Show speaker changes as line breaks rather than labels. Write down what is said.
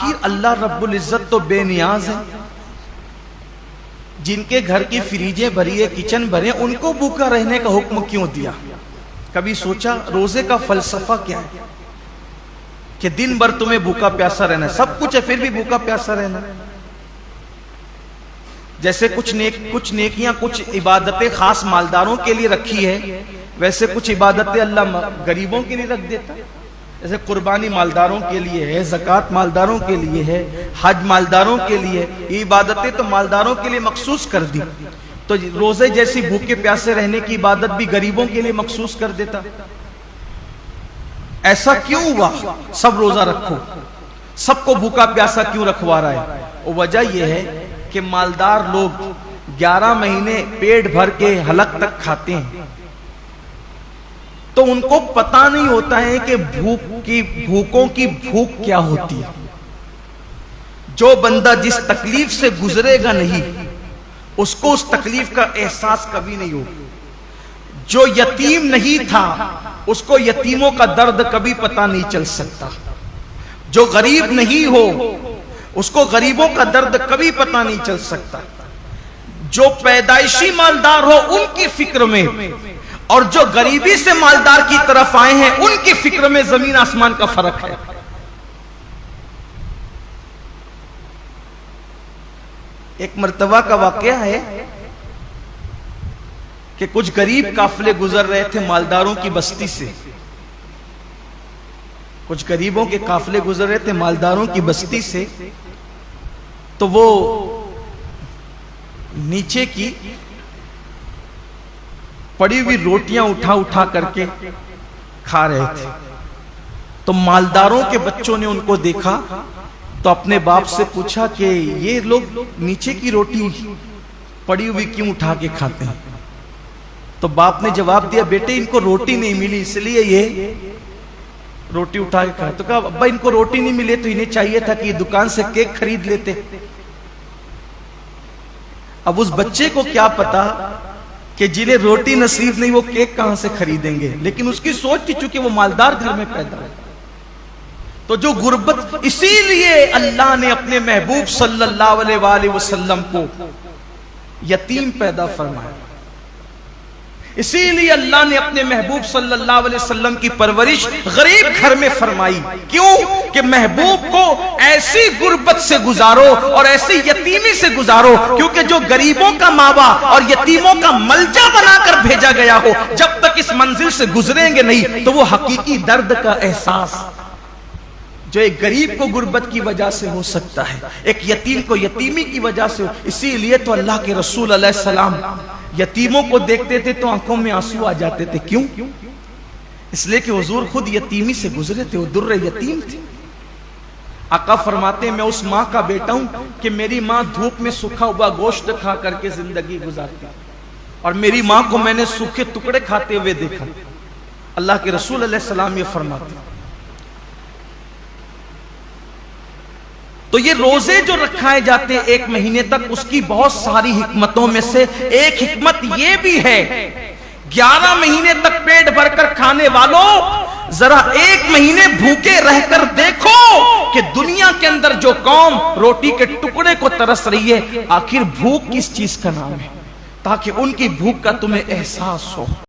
آخر اللہ رب العزت تو بے نیاز ہے، جن کے گھر کی فریجیں بھری ہے، کچن بھرے، ان کو بھوکا رہنے کا حکم کیوں دیا؟ کبھی سوچا روزے کا فلسفہ کیا ہے کہ دن بھر تمہیں بھوکا پیاسا رہنا ہے، سب کچھ ہے پھر بھی بھوکا پیاسا رہنا؟ جیسے کچھ نیکیاں، کچھ عبادتیں خاص مالداروں کے لیے رکھی ہے، ویسے کچھ عبادتیں اللہ غریبوں کے لیے رکھ دیتا ہے۔ جیسے قربانی مالداروں کے لیے ہے، زکوٰۃ مالداروں کے لیے ہے، حج مالداروں کے لیے، یہ عبادتیں تو مالداروں کے لیے مخصوص کر دی، تو روزے جیسی بھوکے پیاسے رہنے کی عبادت بھی غریبوں کے لیے مخصوص کر دیتا۔ ایسا کیوں ہوا؟ سب روزہ رکھو، سب کو بھوکا پیاسا کیوں رکھوا رہا ہے؟ اور وجہ یہ ہے کہ مالدار لوگ 11 مہینے پیٹ بھر کے حلق تک کھاتے ہیں، تو ان کو پتا نہیں ہوتا ہے کہ بھوکوں کی بھوک کیا ہوتی ہے۔ جو بندہ جس تکلیف سے گزرے گا نہیں، اس کو اس تکلیف کا احساس کبھی نہیں ہوگا۔ جو یتیم نہیں تھا، اس کو یتیموں کا درد کبھی پتا نہیں چل سکتا۔ جو غریب نہیں ہو، اس کو غریبوں کا درد کبھی پتا نہیں چل سکتا۔ جو پیدائشی مالدار ہو ان کی فکر میں، اور جو غریبی سے مالدار کی طرف آئے ہیں ان کی فکر میں زمین آسمان کا فرق ہے۔ ایک مرتبہ کا واقعہ ہے کہ کچھ غریب قافلے گزر رہے تھے مالداروں کی بستی سے، کچھ غریبوں کے قافلے گزر رہے تھے مالداروں کی بستی سے، تو وہ نیچے کی پڑی ہوئی روٹیاں اٹھا کر کے کھا رہے تھے۔ تو مالداروں کے بچوں نے ان کو دیکھا تو اپنے باپ سے پوچھا کہ یہ لوگ نیچے کی روٹی پڑی ہوئی کیوں اٹھا کے کھاتے ہیں؟ تو باپ نے جواب دیا، بیٹے ان کو روٹی نہیں ملی اس لیے یہ روٹی اٹھا کے کھائے۔ تو کہا ابا ان کو روٹی نہیں ملے تو انہیں چاہیے تھا کہ یہ دکان سے کیک خرید لیتے۔ اب اس بچے کو کیا پتا کہ جنہیں روٹی نصیب نہیں وہ کیک کہاں سے خریدیں گے، لیکن اس کی سوچ تھی چونکہ وہ مالدار گھر میں پیدا ہے۔ تو جو غربت، اسی لیے اللہ نے اپنے محبوب صلی اللہ علیہ وآلہ وسلم کو یتیم پیدا فرمایا، اسی لیے اللہ نے اپنے محبوب صلی اللہ علیہ وسلم کی پرورش غریب گھر میں فرمائی۔ کیوں؟ کہ محبوب کو ایسی غربت سے گزارو اور ایسی یتیمی سے گزارو، کیونکہ جو غریبوں کا ماوا اور یتیموں کا ملجا بنا کر بھیجا گیا ہو، جب تک اس منزل سے گزریں گے نہیں تو وہ حقیقی درد کا احساس جو ایک غریب کو غربت کی وجہ سے ہو سکتا ہے، ایک یتیم کو یتیمی کی وجہ سے ہو۔ اسی لیے تو اللہ کے رسول علیہ السلام یتیموں کو دیکھتے تھے تو آنکھوں میں آنسو آ جاتے تھے۔ کیوں؟ اس لیے کہ حضور خود یتیمی سے گزرے تھے، وہ در یتیم تھے۔ آقا فرماتے ہیں میں اس ماں کا بیٹا ہوں کہ میری ماں دھوپ میں سکھا ہوا گوشت کھا کر کے زندگی گزارتی، اور میری ماں کو میں نے سوکھے ٹکڑے کھاتے ہوئے دیکھا۔ اللہ کے رسول علیہ السلام یہ فرماتے ہیں۔ تو یہ روزے جو رکھائے جاتے ہیں 1 مہینے تک، اس کی بہت ساری حکمتوں میں سے ایک حکمت یہ بھی ہے، 11 مہینے تک پیٹ بھر کر کھانے والوں ذرا 1 مہینے بھوکے رہ کر دیکھو کہ دنیا کے اندر جو قوم روٹی کے ٹکڑے کو ترس رہی ہے، آخر بھوک کس چیز کا نام ہے، تاکہ ان کی بھوک کا تمہیں احساس ہو۔